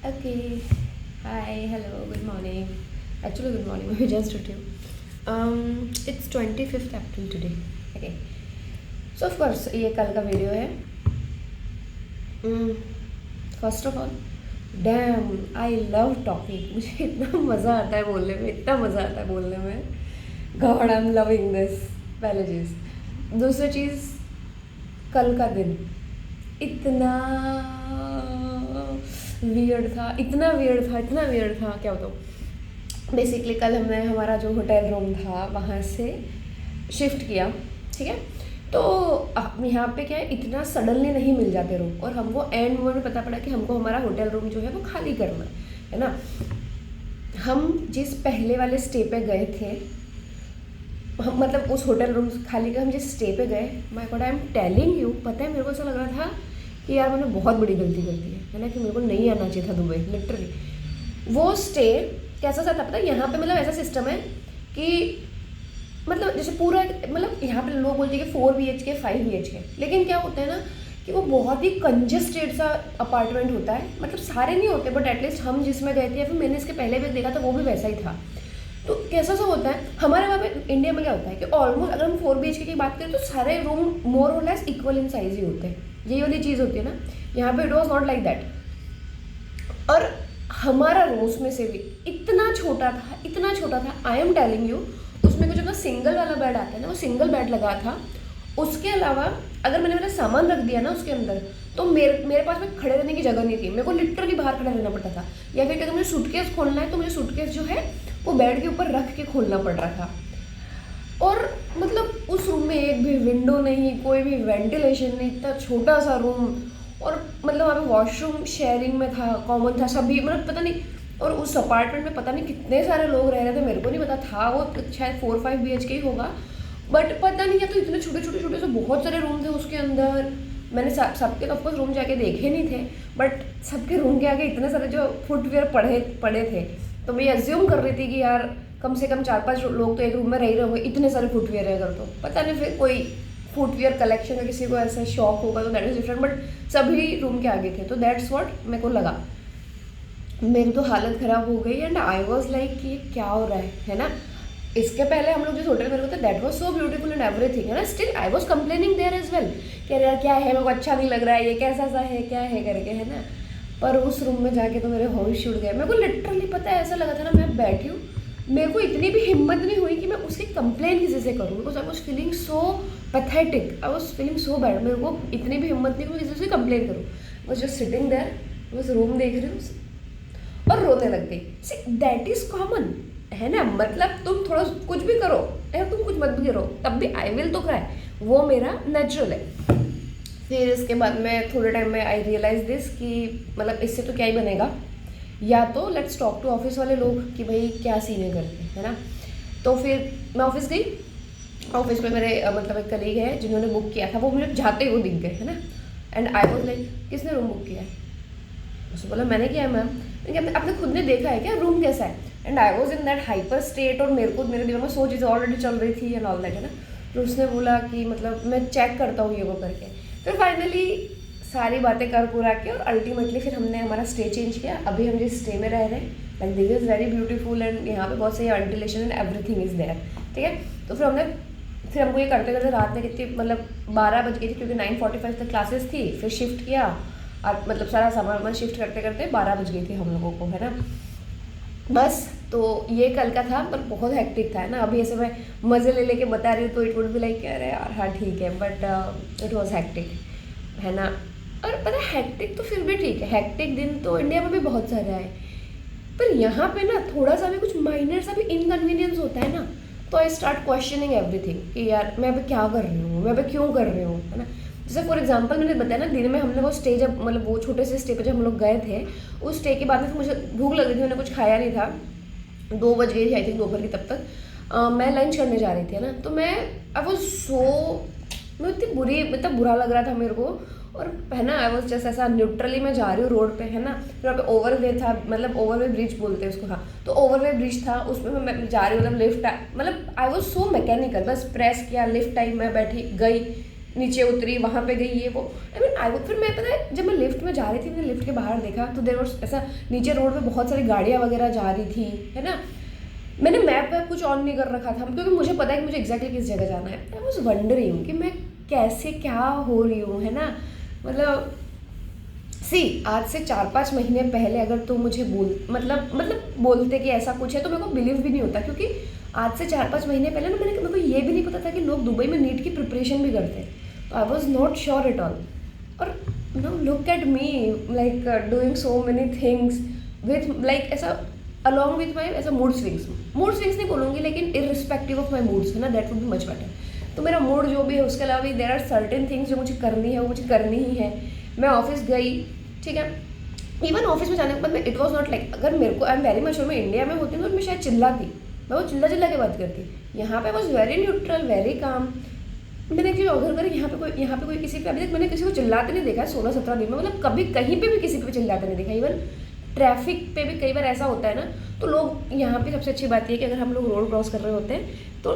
Okay. Hi, hello, good morning. Actually, good morning. We just told you. It's 25th April today. Okay. So of course ये कल का video है. First of all dam I love talking. मुझे इतना मज़ा आता है बोलने में, इतना मज़ा आता है बोलने में. God I am loving this. पहले चीज़. दूसरी चीज़, कल का दिन इतना वियर्ड था, इतना वियर्ड था, इतना वियर्ड था, क्या बताऊँ. बेसिकली कल हमने हमारा जो होटल रूम था वहाँ से शिफ्ट किया. ठीक है. तो यहाँ पे क्या है, इतना सडनली नहीं मिल जाते रूम, और हमको एंड मोमेंट में पता पड़ा कि हमको हमारा होटल रूम जो है वो खाली करना है ना. हम जिस पहले वाले स्टे पे गए थे, हम मतलब उस होटल रूम खाली का हम जिस स्टे पे गए, my God I am telling you, पता है मेरे को ऐसा लग रहा था कि यार मैंने बहुत बड़ी गलती कर दी है ना, कि मेरे को नहीं आना चाहिए था दुबई. लिटरली वो स्टे कैसा सा था पता है. यहाँ पे मतलब ऐसा सिस्टम है कि मतलब जैसे पूरा मतलब यहाँ पे लोग बोलते हैं कि 4 BHK 5 BHK, लेकिन क्या होता है ना कि वो बहुत ही कंजस्टेड सा अपार्टमेंट होता है. मतलब सारे नहीं होते, बट एटलीस्ट हम जिसमें गए थे या फिर मैंने इसके पहले भी देखा था वो भी वैसा ही था. तो कैसा सा होता है हमारे वहाँ पे इंडिया में, क्या होता है कि ऑलमोस्ट अगर हम 4 BHK की बात करें तो सारे रूम मोर और लेस इक्वल इन साइज ही होते हैं. यही वाली चीज़ होती है ना. यहाँ पे it was not like that. और हमारा रूम उसमें से भी इतना छोटा था, इतना छोटा था. आई एम टेलिंग यू, उसमें कुछ अपना सिंगल वाला बेड आता है ना, वो सिंगल बेड लगा था. उसके अलावा अगर मैंने मेरा सामान रख दिया ना उसके अंदर, तो मेरे पास में खड़े रहने की जगह नहीं थी. मेरे को लिटरली बाहर खड़ा रहना पड़ता था. या फिर अगर मुझे सूटकेस खोलना है तो मुझे सूटकेस जो है वो बेड के ऊपर रख के खोलना पड़ रहा था. और मतलब उस रूम में एक भी विंडो नहीं, कोई भी वेंटिलेशन नहीं, इतना छोटा सा रूम. और मतलब वहाँ पे वॉशरूम शेयरिंग में था, कॉमन था सभी, मतलब पता नहीं. और उस अपार्टमेंट में पता नहीं कितने सारे लोग रह रहे थे, मेरे को नहीं पता था. वो शायद 4-5 BHK ही होगा, बट पता नहीं क्या. तो इतने छोटे छोटे छोटे से बहुत सारे रूम थे उसके अंदर. मैंने सबके ऑफकोर्स रूम जाके देखे नहीं थे, बट सबके रूम के आगे इतने सारे जो फुटवेयर पड़े थे. तो मैं अज्यूम कर रही थी कि यार कम से कम 4-5 लोग तो एक रूम में रह रहे होंगे, इतने सारे फुटवेयर है अगर. तो पता नहीं फिर कोई फुटवेयर कलेक्शन का किसी को ऐसा शौक होगा तो दैट इज़ डिफरेंट, बट सभी रूम के आगे थे. तो दैट्स व्हाट मेरे को लगा. मेरी तो हालत ख़राब हो गई. एंड आई वॉज लाइक कि क्या हो रहा है ना. इसके पहले हम लोग जिस होटल में रुके थे that was so beautiful and everything है ना. Still I was complaining there as well कि यार क्या है, मेरे को अच्छा नहीं लग रहा है, ये कैसा सा है, क्या है करके, है ना. पर उस रूम में जाके तो मेरे होश उड़ गए. मेरे को लिटरली पता है ऐसा लगा था ना, मैं बैठी हूँ, मेरे को इतनी भी हिम्मत नहीं हुई कि मैं उसकी कंप्लेन किसी से करूँ, because I was feeling so pathetic, I was feeling so bad. मेरे को इतनी भी हिम्मत नहीं कि मैं किसी से कंप्लेन करूँ. वॉज जस्ट सिटिंग देयर, बस रूम देख रही हूँ और रोने लग गई. सी दैट इज़ कॉमन है ना. मतलब तुम थोड़ा कुछ भी करो या तुम कुछ मत भी करो, तब भी आई विल तो क्राई. वो मेरा नेचुरल है. फिर इसके बाद में थोड़े टाइम में आई रियलाइज दिस कि मतलब इससे तो क्या ही बनेगा, या तो लेट्स टॉक टू ऑफिस वाले लोग कि भाई क्या सीन है करके, है ना. तो फिर मैं ऑफिस गई. ऑफिस में मेरे मतलब एक कलीग है जिन्होंने बुक किया था, वो मुझे जाते ही वो दिख गए, है ना. एंड आई वॉज लाइक किसने रूम बुक किया है. उसने बोला मैंने किया है मैम. मैंने आपने खुद ने देखा है क्या रूम कैसा है. And I was in that hyper state, और मेरे दिमाग में 100 चीज़ें ऑलरेडी चल रही थी एंड ऑल दैट, है ना. तो उसने बोला कि मतलब मैं चेक करता हूँ ये वो करके. फिर फाइनली सारी बातें कर पूरा के, और अल्टीमेटली फिर हमने हमारा स्टे चेंज किया. अभी हम जिस स्टे में रह रहे हैं, like this is very beautiful and यहाँ पे बहुत सही ventilation and everything is there. ठीक है. तो फिर हमको ये करते करते रात में कितनी मतलब 12 बज गई थी, क्योंकि 9:45 तक क्लासेस थी. फिर शिफ्ट किया और मतलब सारा सामान शिफ्ट करते करते 12 बज गई थी हम लोगों को, है ना. बस तो ये कल का था, पर बहुत हेक्टिक था, है ना. अभी ऐसे मैं मज़े ले लेके बता रही हूँ तो इट वुड बी लाइक अरे यार हाँ ठीक है, बट इट वॉज हेक्टिक, है ना. और पता है हेक्टिक तो फिर भी ठीक है, हेक्टिक दिन तो इंडिया में भी बहुत सारे आए, पर यहाँ पे ना थोड़ा सा भी कुछ माइनर सा भी इनकन्वीनियंस होता है ना, तो आई स्टार्ट क्वेश्चनिंग एवरीथिंग कि यार मैं अभी क्या कर रही हूँ, मैं अभी क्यों कर रही हूँ, है ना. जैसे फॉर एग्जांपल मैंने बताया ना, दिन में हमने वो स्टे जब मतलब वो छोटे से स्टे पे जब हम लोग गए थे, उस स्टे के बाद में मुझे भूख लग रही थी, मैंने कुछ खाया नहीं था. 2 बज गई थी आई थिंक दोपहर की. तब तक मैं लंच करने जा रही थी, है ना. तो मैं आई वॉज सो मैं इतनी बुरी, मतलब बुरा लग रहा था मेरे को. और है ना आई वॉज जैसे ऐसा न्यूट्रली मैं जा रही हूँ रोड पे, है ना. फिर वहाँ पे ओवरवे था, मतलब ओवरवे ब्रिज बोलते हैं उसको, हाँ. तो ओवरवे ब्रिज था, उसमें मैं जा रही हूँ, मतलब लिफ्ट मतलब आई वॉज सो मैकेनिकल. बस प्रेस किया, लिफ्ट आई, मैं बैठी गई, नीचे उतरी, वहाँ पे गई, ये वो। आई मीन आई वो, फिर मैं पता है जब मैं लिफ्ट में जा रही थी, मैंने लिफ्ट के बाहर देखा तो देर वॉज ऐसा, नीचे रोड पे बहुत सारी गाड़ियाँ वगैरह जा रही थी, है ना। मैंने मैप वैप कुछ ऑन नहीं कर रखा था, क्योंकि मुझे पता है कि मुझे एग्जैक्टली किस जगह जाना है। आई वॉज वंडरिंग कि मैं कैसे क्या हो रही हूँ, है ना। मतलब सी, आज से 4-5 महीने पहले अगर तो मुझे मतलब बोलते कि ऐसा कुछ है, तो मेरे को बिलीव भी नहीं होता, क्योंकि आज से 4-5 महीने पहले ना मेरे को ये भी नहीं पता था कि लोग दुबई में नीट की प्रिपरेशन भी करते हैं। तो I was not sure at all. और no look at me like doing so many things with like ऐसा अलॉन्ग विथ माई ऐसा मूड स्विंग्स नहीं बोलूँगी, लेकिन इरिस्पेक्टिव ऑफ माई मूड्स, है ना, that would be much better. तो मेरा मूड जो भी है, उसके अलावा भी देर आर सर्टेन थिंग्स जो मुझे करनी है, वो मुझे करनी ही है। मैं ऑफिस गई, ठीक है। इवन ऑफिस में जाने के बाद मैं, इट वॉज नॉट लाइक, अगर मेरे को, आई एम वेरी मच, मैं इंडिया में होती तो मैं शायद चिल्लाती, मैं वो चिल्ला के बात करती। यहाँ पे was very neutral, very calm. मैंने एक चीज़ ऑब्जर्व करी, यहाँ पे कोई किसी पे, अभी तक मैंने किसी को चिल्लाते नहीं देखा है 16-17 दिन में, मतलब कभी कहीं पे भी किसी पे चिल्लाते नहीं देखा। इवन ट्रैफिक पे भी कई बार ऐसा होता है ना, तो लोग, यहाँ पे सबसे अच्छी बात ये है कि अगर हम लोग रोड क्रॉस कर रहे होते हैं तो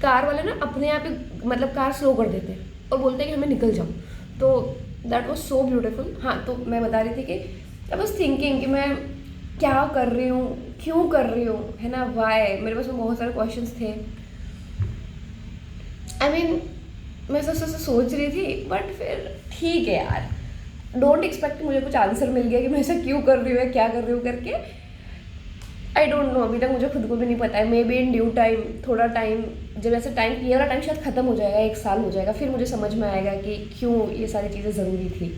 कार वाले ना अपने आप ही मतलब कार स्लो कर देते हैं और बोलते हैं कि हमें निकल जाओ। तो दैट वॉज सो ब्यूटीफुल। हाँ, तो मैं बता रही थी कि आई वॉज थिंकिंग कि मैं क्या कर रही हूँ, क्यों कर रही हूँ, है ना, वाई। मेरे पास में बहुत सारे क्वेश्चंस थे। आई मीन मैं सोच रही थी, बट फिर ठीक है यार, डोंट एक्सपेक्ट मुझे कुछ आंसर मिल गया कि मैं ऐसा क्यों कर रही हूँ या क्या कर रही हूँ करके। आई डोंट नो, अभी तक मुझे खुद को भी नहीं पता है। May be in due time, थोड़ा टाइम, जब ऐसे टाइम, ये वाला टाइम शायद ख़त्म हो जाएगा, 1 साल हो जाएगा, फिर मुझे समझ में आएगा कि क्यों ये सारी चीज़ें ज़रूरी थी।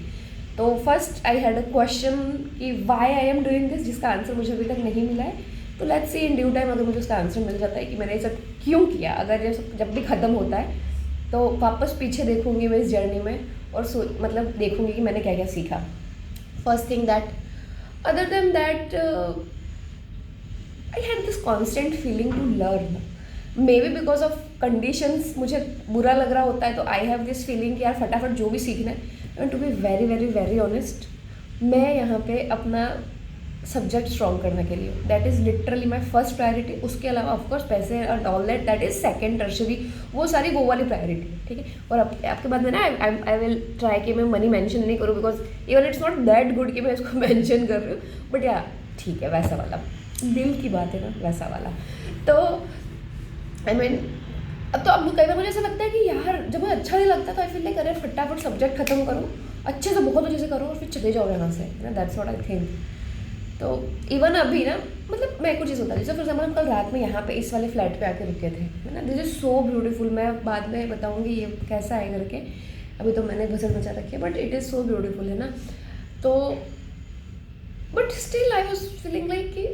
तो first I had a question कि why I am doing this, जिसका आंसर मुझे अभी तक नहीं मिला है। तो let's see in due time अगर मुझे उसका आंसर मिल जाता है कि मैंने ये सब क्यों किया। अगर ये सब जब भी ख़त्म होता है तो वापस पीछे देखूँगी मैं इस जर्नी में और मतलब देखूँगी कि मैंने क्या क्या सीखा। First thing that, other than that, I had this constant feeling to learn. Maybe because of conditions मुझे बुरा लग रहा होता है, तो आई हैव दिस फीलिंग कि यार फटाफट जो भी सीखना है। And to be very very very honest, मैं यहाँ पे अपना सब्जेक्ट स्ट्रॉन्ग करने के लिए, that is literally my first priority. उसके अलावा ऑफकोर्स पैसे and all that is second tertiary, वो सारी वो वाली प्रायोरिटी, ठीक है। और आपके बाद में ना आई विल ट्राई कि मैं मनी मेंशन नहीं करूँ, because even it's not that good कि मैं इसको मेंशन कर रही हूँ, बट या ठीक है, वैसा वाला दिल की बात है ना, वैसा वाला। तो आई मीन अब कई बार मुझे ऐसा लगता है कि यार जब मुझे अच्छा नहीं लगता तो आई फील लाइक अरे फटाफट सब्जेक्ट खत्म करो, अच्छे से, बहुत अच्छे से करो और फिर चले जाओ यहाँ से, ना, दैट्स व्हाट आई थिंक। तो इवन अभी ना, मतलब मैं कुछ चीज़ होता है, जैसे फॉर एग्जाम्पल हम कल रात में यहाँ पे इस वाले फ्लैट पे आके रुके थे, है ना। This is so beautiful. मैं बाद में बताऊँगी ये कैसा है करके, अभी तो मैंने भसड़ मचा रखी है, but it is so beautiful, है ना। तो but still I was feeling like कि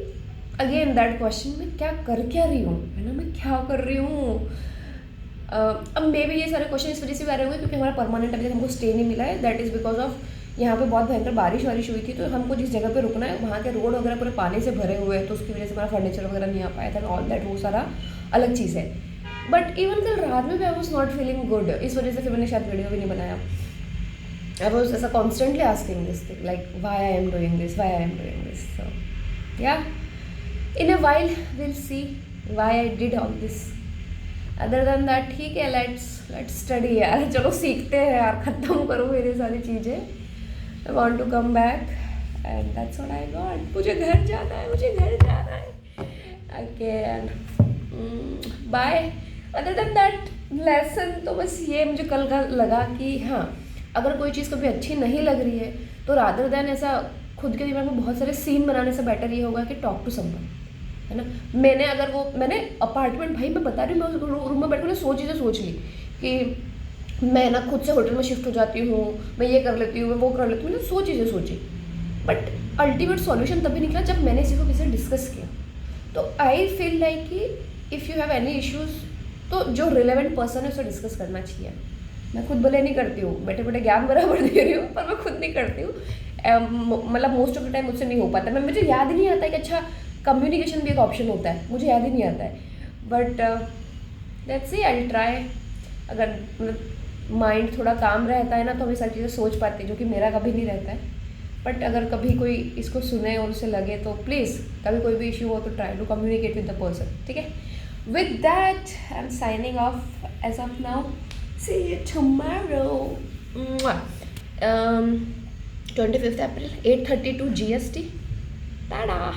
अगेन दैट क्वेश्चन, मैं क्या रही हूँ, है ना, मैं क्या कर रही हूँ। अब मे बी ये सारे क्वेश्चन इस वजह से भी आ रहे होंगे क्योंकि हमारा परमानेंट अभी तक हमको स्टे नहीं मिला है। दैट इज़ बिकॉज ऑफ यहाँ पे बहुत भयंकर बारिश हुई थी, तो हमको जिस जगह पे रुकना है वहाँ के रोड वगैरह पूरे पानी से भरे हुए हैं, तो उसकी वजह से हमारा फर्नीचर वगैरह नहीं आ पाया था, ऑल दैट, वो सारा अलग चीज़ है। बट इवन कल रात में भी आई वॉज नॉट फीलिंग गुड, इस वजह से फिर मैंने शायद वीडियो भी नहीं बनाया। आई वॉज ऐसा constantly asking this thing like why I am doing this, why I am doing this. So yeah in a while will see why I did all this. Other than that ठीक है, let's study यार, चलो सीखते हैं यार, ख़त्म करो मेरी सारी चीज़ें। I want to come back and that's what I want. मुझे घर जाना है, okay, and bye. Other than that lesson तो बस ये मुझे कल का लगा कि हाँ, अगर कोई चीज़ कभी अच्छी नहीं लग रही है तो रादर देन ऐसा खुद के दिमाग में बहुत सारे सीन बनाने से बेटर ये होगा कि टॉक टू समवन, है ना। मैंने अपार्टमेंट, भाई मैं बता रही हूँ, मैं रूम में बैठ कर सोच ली कि मैं ना खुद से होटल में शिफ्ट हो जाती हूँ, मैं ये कर लेती हूँ, मैं वो कर लेती हूँ, मैंने सोची। बट अल्टीमेट सॉल्यूशन तभी निकला जब मैंने इसी को किसी से डिस्कस किया। तो आई फील लाइक कि if you have any issues तो जो रिलेवेंट पर्सन है उसे डिस्कस करना चाहिए। मैं खुद भले नहीं करती हूँ, बैठे ज्ञान बराबर दे रही हूँ, पर मैं खुद नहीं करती हूँ। मतलब मोस्ट ऑफ द टाइम मुझसे नहीं हो पाता। मुझे याद ही नहीं आता है कि अच्छा कम्युनिकेशन भी एक ऑप्शन होता है, मुझे याद ही नहीं आता है। But let's see, I try. अगर माइंड थोड़ा काम रहता है ना तो हम ये सारी चीज़ें सोच पाते हैं, जो कि मेरा कभी नहीं रहता है। बट अगर कभी कोई इसको सुने और उसे लगे तो प्लीज़, कभी कोई भी इशू हो तो try to communicate with the person, ठीक है। With that I am signing off as of now. See you tomorrow. 25th April, 8:32 GST. Ta-da!